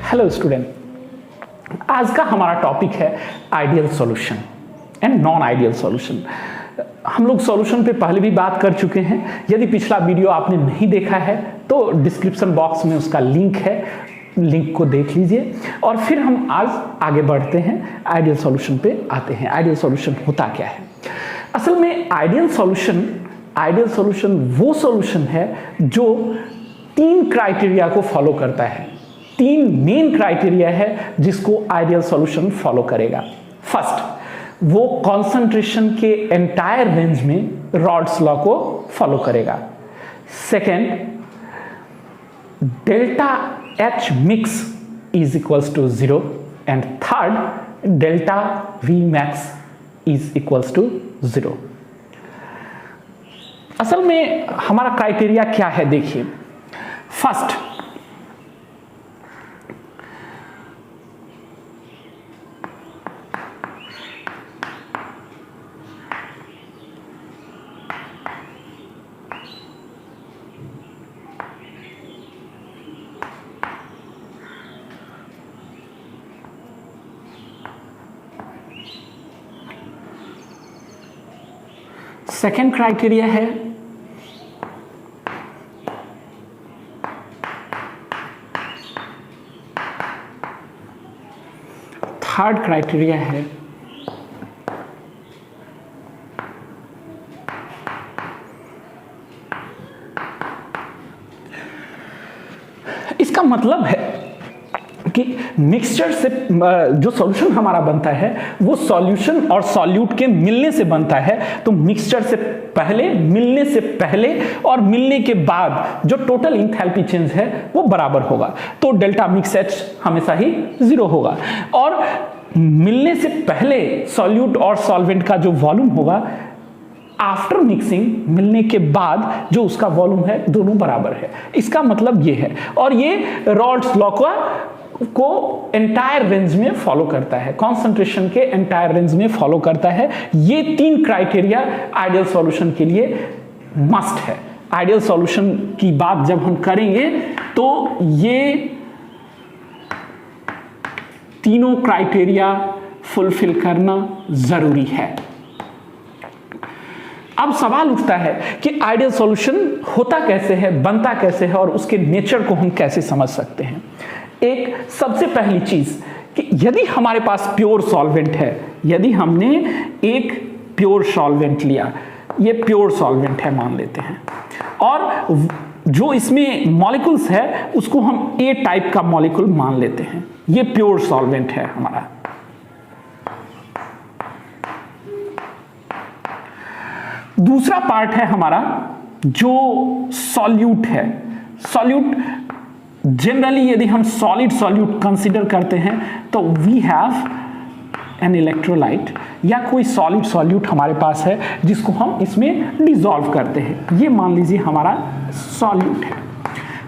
Hello student, आज का हमारा टॉपिक है ideal solution and non ideal solution. हम लोग सॉल्यूशन पे पहले भी बात कर चुके हैं। यदि पिछला वीडियो आपने नहीं देखा है तो डिस्क्रिप्शन बॉक्स में उसका लिंक है, लिंक को देख लीजिए। और फिर हम आज आगे बढ़ते हैं, आइडियल सॉल्यूशन पे आते हैं। आइडियल सॉल्यूशन होता क्या है? असल में आइडियल सॉल्यूशन वो सॉल्यूशन है जो 3 क्राइटेरिया को फॉलो करता है। 3 मेन क्राइटेरिया है जिसको आइडियल सॉल्यूशन फॉलो करेगा। फर्स्ट, वो कॉन्सेंट्रेशन के एंटायर रेंज में रॉड्स लॉ को फॉलो करेगा। Second, delta H mix is equals to 0 and third, delta V max is equals to 0। असल में हमारा क्राइटेरिया क्या है देखिए। फर्स्ट, सेकेंड क्राइटेरिया है थर्ड क्राइटेरिया है इसका मतलब है कि मिक्सचर से जो सॉल्यूशन हमारा बनता है वो सॉल्यूशन और सॉल्यूट के मिलने से बनता है। तो मिक्सचर से पहले, मिलने से पहले और मिलने के बाद जो टोटल इंथैल्पी चेंज है वो बराबर होगा। तो डेल्टा मिक्स H हमेशा ही 0 होगा। और मिलने से पहले सॉल्यूट और सॉल्वेंट का जो वॉल्यूम होगा, आफ्टर मिक्सिंग, मिलने के बाद जो उसका वॉल्यूम है, दोनों बराबर है। इसका मतलब ये है। और ये रॉड्स लॉ को एंटायर रेंज में फॉलो करता है, कॉन्सेंट्रेशन के एंटायर रेंज में फॉलो करता है। ये 3 क्राइटेरिया आइडियल सॉल्यूशन के लिए मस्ट है। आइडियल सॉल्यूशन की बात जब हम करेंगे तो ये तीनों क्राइटेरिया फुलफिल करना जरूरी है। अब सवाल उठता है कि आइडियल सॉल्यूशन होता कैसे है, बनता कैसे है और उसके नेचर को हम कैसे समझ सकते हैं। एक सबसे पहली चीज कि यदि हमारे पास प्योर सॉल्वेंट है, यदि हमने एक प्योर सॉल्वेंट लिया, ये प्योर सॉल्वेंट है मान लेते हैं, और जो इसमें मॉलिक्यूल्स है उसको हम A टाइप का मॉलिक्यूल मान लेते हैं, ये प्योर सॉल्वेंट है हमारा। दूसरा पार्ट है हमारा जो सॉल्यूट है। सॉल्यूट जनरली यदि हम सॉलिड सॉल्यूट कंसीडर करते हैं तो वी हैव एन इलेक्ट्रोलाइट, या कोई सॉलिड सॉल्यूट हमारे पास है जिसको हम इसमें डिसॉल्व करते हैं, ये मान लीजिए हमारा सॉल्यूट है।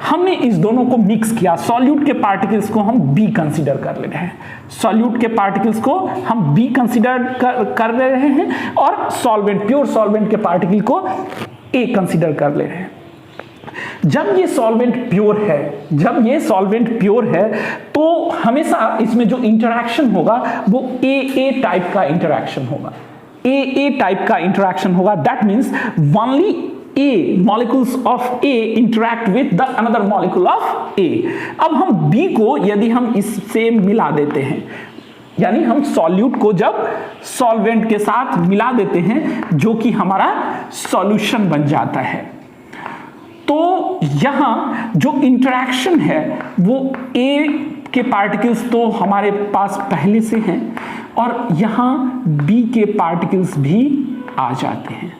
हमने इस दोनों को मिक्स किया, सॉल्यूट के पार्टिकल्स को हम B कंसीडर कर ले रहे हैं, सॉल्यूट के पार्टिकल्स को हम B कंसीडर कर रहे हैं, और सॉल्वेंट, प्योर सॉल्वेंट के पार्टिकल को A कंसीडर कर ले रहे हैं। जब ये सॉल्वेंट प्योर है, तो हमेशा इसमें जो इंटरैक्शन होगा वो A टाइप का इंटरैक्शन होगा, A टाइप का इंटरैक्शन होगा। That means only A molecules of A interact with the another molecule of A। अब हम B को यदि हम इससे मिला देते हैं, यानी हम सॉल्यूट को जब सॉल्वेंट के साथ मिला देते हैं जो कि हमारा सॉल्यूशन बन जाता है, तो यहां जो इंटरैक्शन है वो A के पार्टिकल्स तो हमारे पास पहले से हैं और यहां B के पार्टिकल्स भी आ जाते हैं।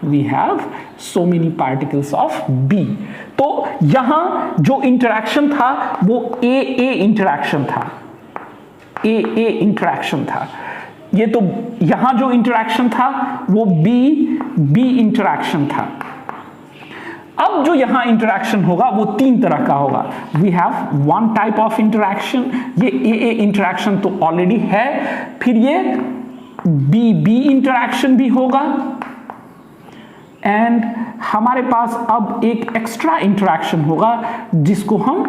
We have so many particles of B। तो यहां जो इंटरैक्शन था वो A इंटरैक्शन था, A इंटरैक्शन था। ये तो यहां जो इंटरैक्शन था वो B इंटरैक्शन था। अब जो यहां इंटरैक्शन होगा वो 3 तरह का होगा। We have one type of interaction, ये A इंटरैक्शन तो ऑलरेडी है, फिर ये B इंटरैक्शन भी होगा, एंड हमारे पास अब एक एक्स्ट्रा इंटरैक्शन होगा जिसको हम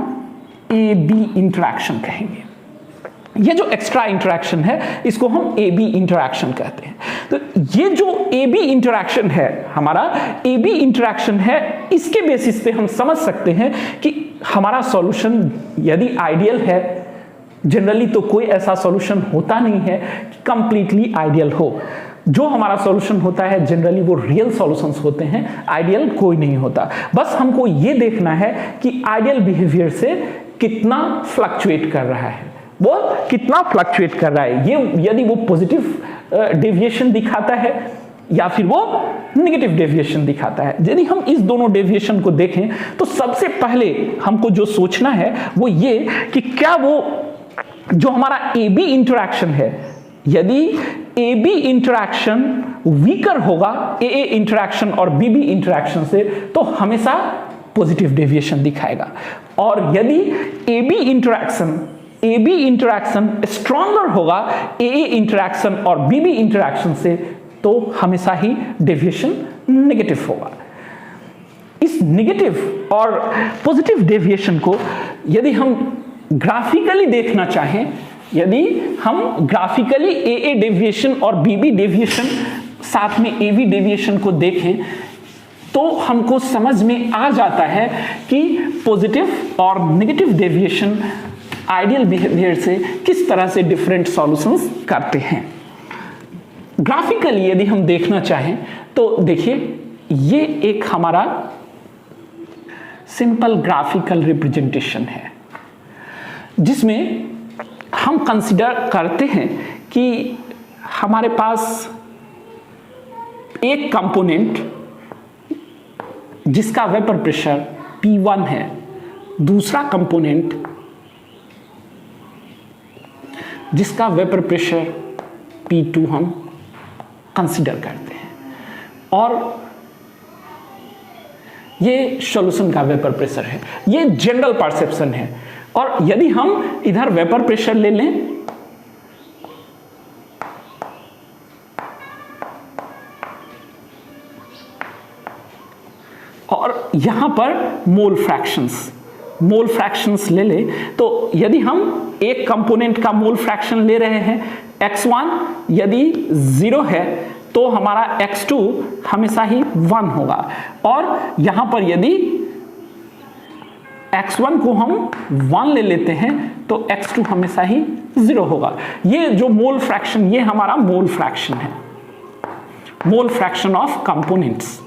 ए बी इंटरैक्शन कहेंगे। ये जो एक्स्ट्रा इंटरैक्शन है इसको हम ए बी इंटरैक्शन कहते हैं। तो ये जो ए बी इंटरैक्शन है, हमारा ए बी इंटरैक्शन है, इसके बेसिस पे हम समझ सकते हैं कि हमारा सॉल्यूशन यदि आइडियल है, जनरली तो कोई ऐसा सॉल्यूशन होता नहीं है कि कंप्लीटली आइडियल हो। जो हमारा सॉल्यूशन होता है जनरली वो रियल सॉल्यूशंस होते हैं, आइडियल कोई नहीं होता। बस हमको ये देखना है कि आइडियल बिहेवियर से कितना फ्लक्चुएट कर रहा है, वो कितना फ्लक्चुएट कर रहा है। ये यदि वो पॉजिटिव डेविएशन दिखाता है या फिर वो नेगेटिव डेविएशन दिखाता है। यदि हम इस दोनों डेविएशन को देखें तो सबसे पहले हमको जो सोचना है वो ये कि क्या वो जो हमारा ए बी इंटरैक्शन है, यदि ए बी इंटरैक्शन वीकर होगा ए ए इंटरैक्शन और बी बी इंटरैक्शन से, तो हमेशा पॉजिटिव डेविएशन दिखाएगा। और यदि ए बी इंटरैक्शन स्ट्रॉन्गर होगा ए ए इंटरैक्शन और बी बी इंटरैक्शन से, तो हमेशा ही डेविएशन नेगेटिव होगा। इस नेगेटिव और पॉजिटिव डेविएशन को यदि हम ग्राफिकली देखना चाहें, यदि हम ग्राफिकली ए ए डेविएशन और बी बी डेविएशन साथ में ए बी डेविएशन को देखें तो हमको समझ में आ जाता है कि पॉजिटिव और नेगेटिव डेविएशन आइडियल बिहेवियर से किस तरह से डिफरेंट सॉल्यूशंस करते हैं। ग्राफिकली यदि हम देखना चाहें तो देखिए, ये एक हमारा सिंपल ग्राफिकल रिप्रेजेंटेशन है जिसमें हम कंसीडर करते हैं कि हमारे पास एक कंपोनेंट जिसका वेपर प्रेशर P1 है, दूसरा कंपोनेंट जिसका वेपर प्रेशर P2 हम कंसीडर करते हैं, और ये सॉल्यूशन का वेपर प्रेशर है। ये जनरल परसेप्शन है। और यदि हम इधर वेपर प्रेशर ले लें और यहां पर मोल फ्रैक्शंस ले ले, तो यदि हम एक कंपोनेंट का मोल फ्रैक्शन ले रहे हैं x1 यदि 0 है तो हमारा x2 हमेशा ही 1 होगा, और यहां पर यदि x1 को हम 1 ले लेते हैं तो x2 हमेशा ही 0 होगा। ये जो मोल फ्रैक्शन, ये हमारा मोल फ्रैक्शन है, मोल फ्रैक्शन ऑफ कंपोनेंट्स।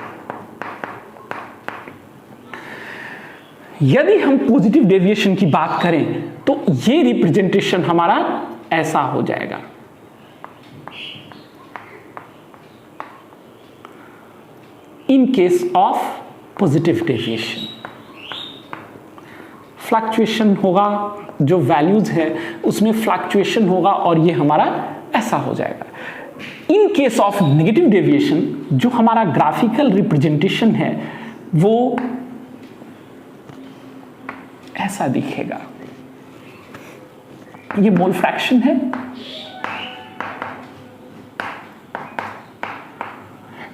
यदि हम पॉजिटिव डेविएशन की बात करें तो ये रिप्रेजेंटेशन हमारा ऐसा हो जाएगा। In case of positive deviation fluctuation होगा, जो वैल्यूज है उसमें फ्लक्चुएशन होगा और ये हमारा ऐसा हो जाएगा। In case of negative deviation जो हमारा ग्राफिकल रिप्रेजेंटेशन है वो ऐसा दिखेगा। ये मोल फ्रैक्शन है,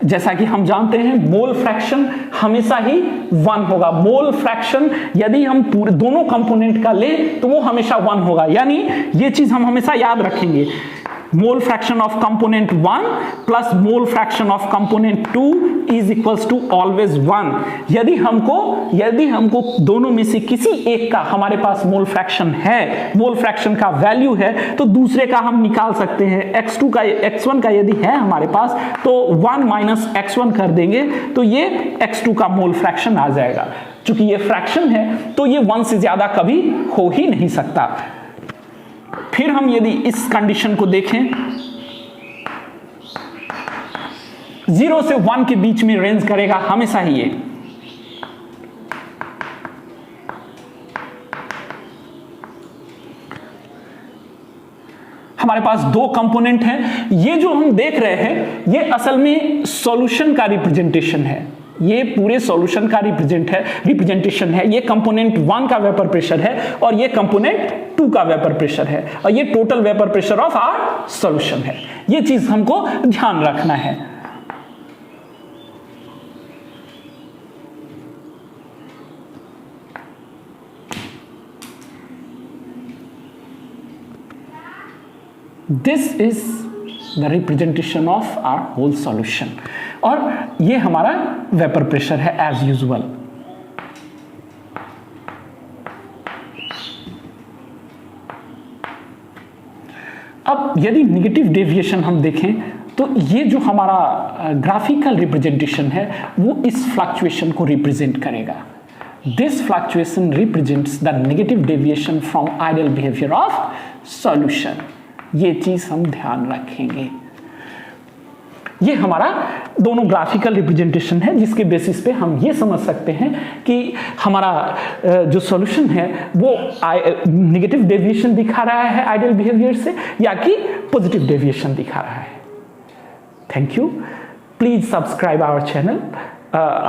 जैसा कि हम जानते हैं मोल फ्रैक्शन हमेशा ही 1 होगा। मोल फ्रैक्शन यदि हम पूरे दोनों कंपोनेंट का ले तो वो हमेशा 1 होगा, यानी ये चीज हम हमेशा याद रखेंगे। Mole fraction of component 1 plus mole fraction of component 2 is equals to always 1। यदि हमको दोनों में से किसी एक का हमारे पास मोल फ्रैक्शन है, मोल फ्रैक्शन का वैल्यू है, तो दूसरे का हम निकाल सकते हैं। x2 का x1 का यदि है हमारे पास तो 1 माइनस x1 कर देंगे तो ये x2 का मोल फ्रैक्शन आ जाएगा। चूंकि ये फ्रैक्शन है तो ये 1 से ज्यादा कभी हो ही नहीं सकता। फिर हम यदि इस कंडीशन को देखें, 0 से 1 के बीच में रेंज करेगा हमेशा ही ये। हमारे पास दो कंपोनेंट हैं। ये जो हम देख रहे हैं ये असल में सॉल्यूशन का रिप्रेजेंटेशन है, ये पूरे सॉल्यूशन का रिप्रेजेंटेशन है। ये कंपोनेंट 1 का वेपर प्रेशर है और ये कंपोनेंट 2 का वेपर प्रेशर है, और ये total vapour pressure of our solution है। ये चीज हमको ध्यान रखना है। This is the representation of our whole solution. और ये हमारा वेपर प्रेशर है एज यूजुअल। अब यदि नेगेटिव डेविएशन हम देखें तो ये जो हमारा ग्राफिकल रिप्रेजेंटेशन है वो इस फ्लक्चुएशन को रिप्रेजेंट करेगा। This fluctuation represents the negative deviation from ideal behaviour of solution. ये चीज हम ध्यान रखेंगे। ये हमारा दोनों ग्राफिकल रिप्रेजेंटेशन है जिसके बेसिस पे हम ये समझ सकते हैं कि हमारा जो सॉल्यूशन है वो नेगेटिव डेविएशन दिखा रहा है आइडियल बिहेवियर से या कि पॉजिटिव डेविएशन दिखा रहा है। Thank you. Please subscribe our channel.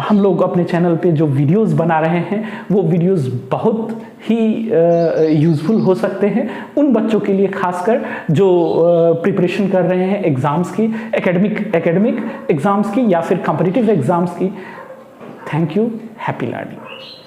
हम लोग अपने चैनल पे जो वीडियोस बना रहे हैं वो वीडियोस बहुत ही यूज़फुल हो सकते हैं उन बच्चों के लिए, खासकर जो प्रिपरेशन कर रहे हैं एग्ज़ाम्स की, एकेडमिक एग्ज़ाम्स की या फिर कॉम्पिटिटिव एग्ज़ाम्स की। Thank you. Happy learning.